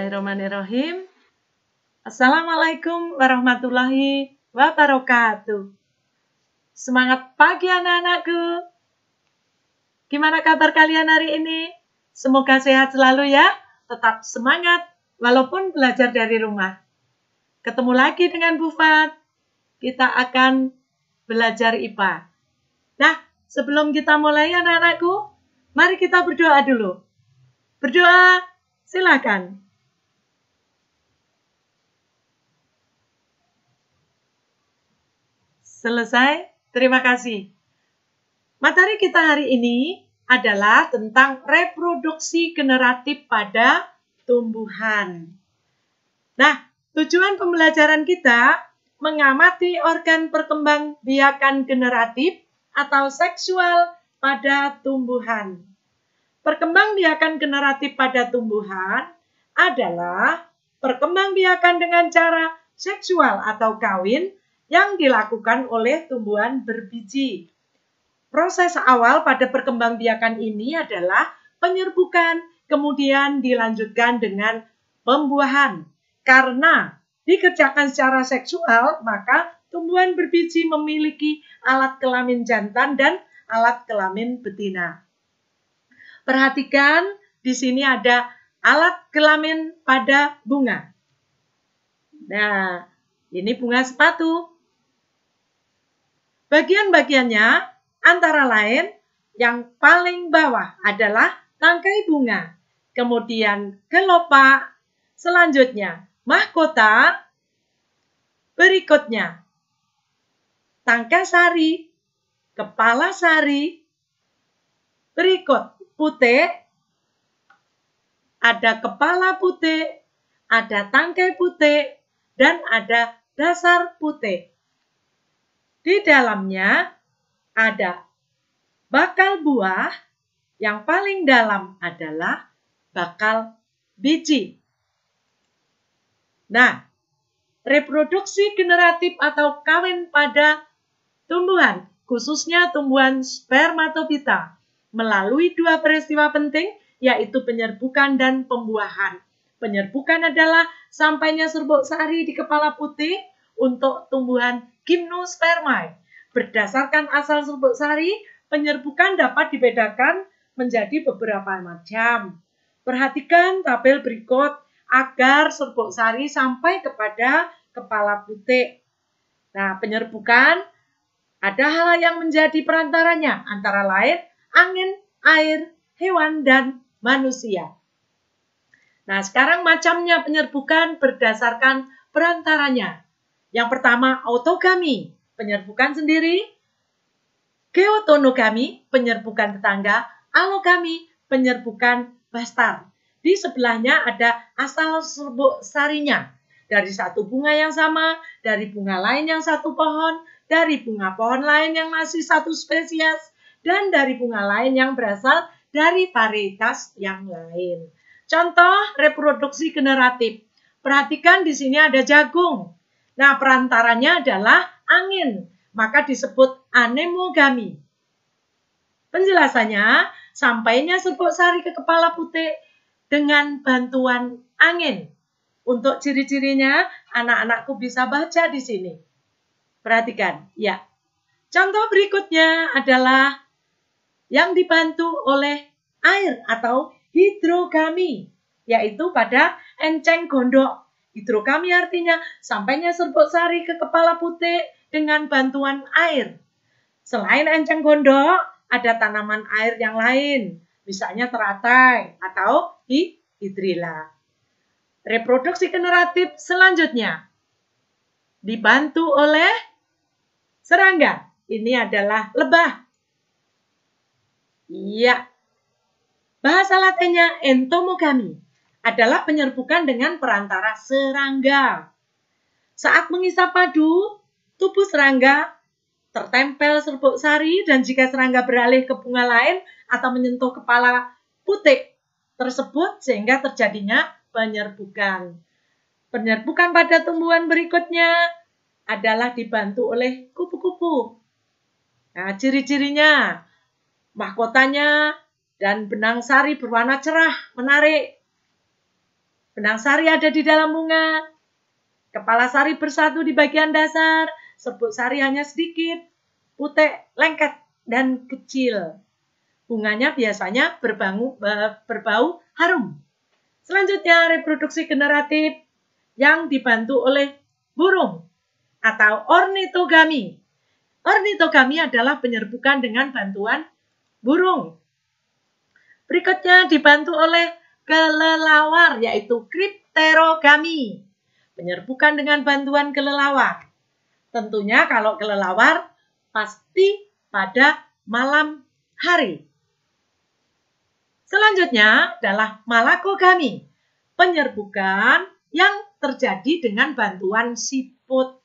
Bismillahirrahmanirrahim. Assalamualaikum warahmatullahi wabarakatuh. Semangat pagi anak-anakku. Gimana kabar kalian hari ini? Semoga sehat selalu ya. Tetap semangat walaupun belajar dari rumah. Ketemu lagi dengan Bu Fat. Kita akan belajar IPA. Nah, sebelum kita mulai anak-anakku, mari kita berdoa dulu. Berdoa, silakan. Selesai, terima kasih. Materi kita hari ini adalah tentang reproduksi generatif pada tumbuhan. Nah, tujuan pembelajaran kita mengamati organ perkembangbiakan generatif atau seksual pada tumbuhan. Perkembangbiakan generatif pada tumbuhan adalah perkembangbiakan dengan cara seksual atau kawin yang dilakukan oleh tumbuhan berbiji. Proses awal pada perkembangbiakan ini adalah penyerbukan, kemudian dilanjutkan dengan pembuahan. Karena dikerjakan secara seksual, maka tumbuhan berbiji memiliki alat kelamin jantan dan alat kelamin betina. Perhatikan, di sini ada alat kelamin pada bunga. Nah, ini bunga sepatu. Bagian-bagiannya antara lain yang paling bawah adalah tangkai bunga, kemudian kelopak, selanjutnya mahkota, berikutnya tangkai sari, kepala sari, berikut putik, ada kepala putik, ada tangkai putik, dan ada dasar putik. Di dalamnya ada bakal buah, yang paling dalam adalah bakal biji. Nah, reproduksi generatif atau kawin pada tumbuhan, khususnya tumbuhan spermatofita, melalui dua peristiwa penting, yaitu penyerbukan dan pembuahan. Penyerbukan adalah sampainya serbuk sari di kepala putik untuk tumbuhan gimnospermae. Berdasarkan asal serbuk sari, penyerbukan dapat dibedakan menjadi beberapa macam. Perhatikan tabel berikut agar serbuk sari sampai kepada kepala putik. Nah, penyerbukan ada hal yang menjadi perantaranya, antara lain angin, air, hewan, dan manusia. Nah, sekarang macamnya penyerbukan berdasarkan perantaranya. Yang pertama, autogami, penyerbukan sendiri. Geotonogami, penyerbukan tetangga. Alogami, penyerbukan bastar. Di sebelahnya ada asal serbuk sarinya. Dari satu bunga yang sama, dari bunga lain yang satu pohon, dari bunga pohon lain yang masih satu spesies, dan dari bunga lain yang berasal dari varietas yang lain. Contoh reproduksi generatif. Perhatikan di sini ada jagung. Nah, perantaranya adalah angin, maka disebut anemogami. Penjelasannya, sampainya serbuk sari ke kepala putik dengan bantuan angin. Untuk ciri-cirinya, anak-anakku bisa baca di sini. Perhatikan, ya. Contoh berikutnya adalah yang dibantu oleh air atau hidrogami, yaitu pada enceng gondok. Hidrogami artinya sampainya serbuk sari ke kepala putik dengan bantuan air. Selain enceng gondok, ada tanaman air yang lain, misalnya teratai atau hidrilla. Reproduksi generatif selanjutnya dibantu oleh serangga. Ini adalah lebah. Iya. Bahasa latinnya entomogami adalah penyerbukan dengan perantara serangga. Saat mengisap padu, tubuh serangga tertempel serbuk sari, dan jika serangga beralih ke bunga lain atau menyentuh kepala putik tersebut sehingga terjadinya penyerbukan. Penyerbukan pada tumbuhan berikutnya adalah dibantu oleh kupu-kupu. Nah, ciri-cirinya, mahkotanya dan benang sari berwarna cerah, menarik. Benang sari ada di dalam bunga. Kepala sari bersatu di bagian dasar. Serbuk sari hanya sedikit, putih, lengket, dan kecil. Bunganya biasanya berbau harum. Selanjutnya reproduksi generatif yang dibantu oleh burung atau ornitogami. Ornitogami adalah penyerbukan dengan bantuan burung. Berikutnya dibantu oleh kelelawar, yaitu kripterogami. Penyerbukan dengan bantuan kelelawar. Tentunya kalau kelelawar pasti pada malam hari. Selanjutnya adalah malakogami. Penyerbukan yang terjadi dengan bantuan siput.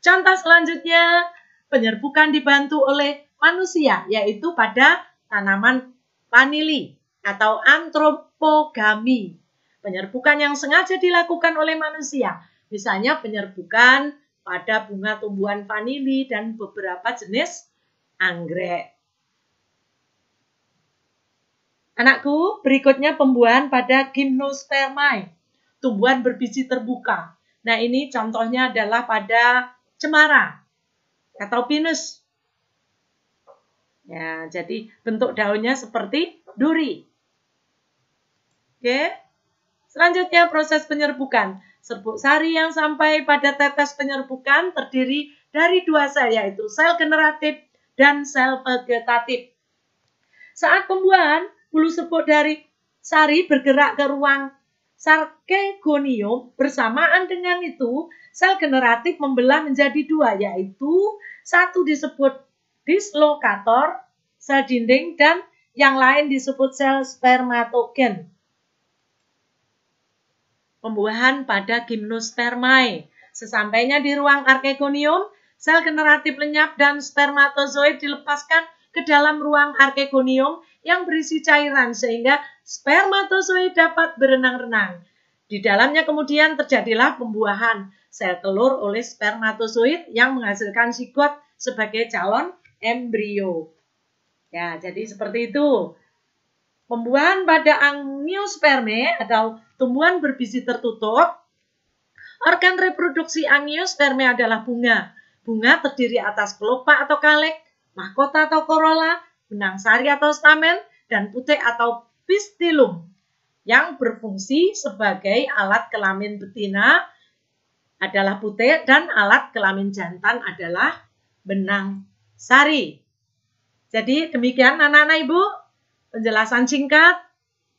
Contoh selanjutnya, penyerbukan dibantu oleh manusia, yaitu pada tanaman vanili atau antropogami. Penyerbukan yang sengaja dilakukan oleh manusia, misalnya penyerbukan pada bunga tumbuhan vanili dan beberapa jenis anggrek. Anakku, berikutnya pembuahan pada gymnospermae, tumbuhan berbiji terbuka. Nah, ini contohnya adalah pada cemara atau pinus. Ya, jadi bentuk daunnya seperti duri. Oke. Selanjutnya proses penyerbukan. Serbuk sari yang sampai pada tetes penyerbukan terdiri dari dua sel, yaitu sel generatif dan sel vegetatif. Saat pembuahan, bulu serbuk dari sari bergerak ke ruang sarkegonium. Bersamaan dengan itu, sel generatif membelah menjadi dua, yaitu satu disebut dislokator, sel dinding, dan yang lain disebut sel spermatogen. Pembuahan pada gymnospermae. Sesampainya di ruang arkegonium, sel generatif lenyap dan spermatozoid dilepaskan ke dalam ruang arkegonium yang berisi cairan sehingga spermatozoid dapat berenang-renang. Di dalamnya kemudian terjadilah pembuahan sel telur oleh spermatozoid yang menghasilkan zigot sebagai calon embrio. Ya, jadi seperti itu. Pembuahan pada angiospermae atau tumbuhan berbiji tertutup. Organ reproduksi angiospermae adalah bunga. Bunga terdiri atas kelopak atau kalek, mahkota atau corolla, benang sari atau stamen, dan putek atau pistilum yang berfungsi sebagai alat kelamin betina adalah putek dan alat kelamin jantan adalah benang sari. Jadi demikian anak-anak ibu penjelasan singkat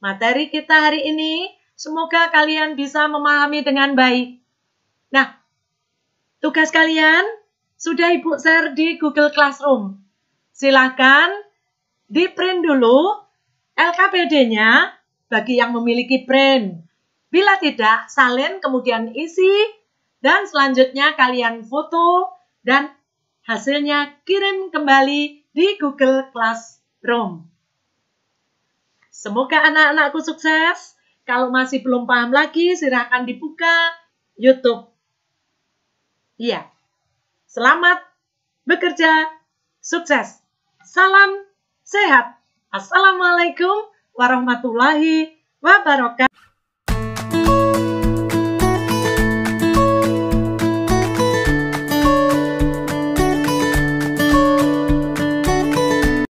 materi kita hari ini. Semoga kalian bisa memahami dengan baik. Nah, tugas kalian sudah ibu share di Google Classroom. Silakan di print dulu LKPD-nya bagi yang memiliki print. Bila tidak, salin kemudian isi dan selanjutnya kalian foto dan hasilnya kirim kembali di Google Classroom. Semoga anak-anakku sukses. Kalau masih belum paham lagi, silakan dibuka YouTube. Iya. Selamat bekerja. Sukses. Salam sehat. Assalamualaikum warahmatullahi wabarakatuh.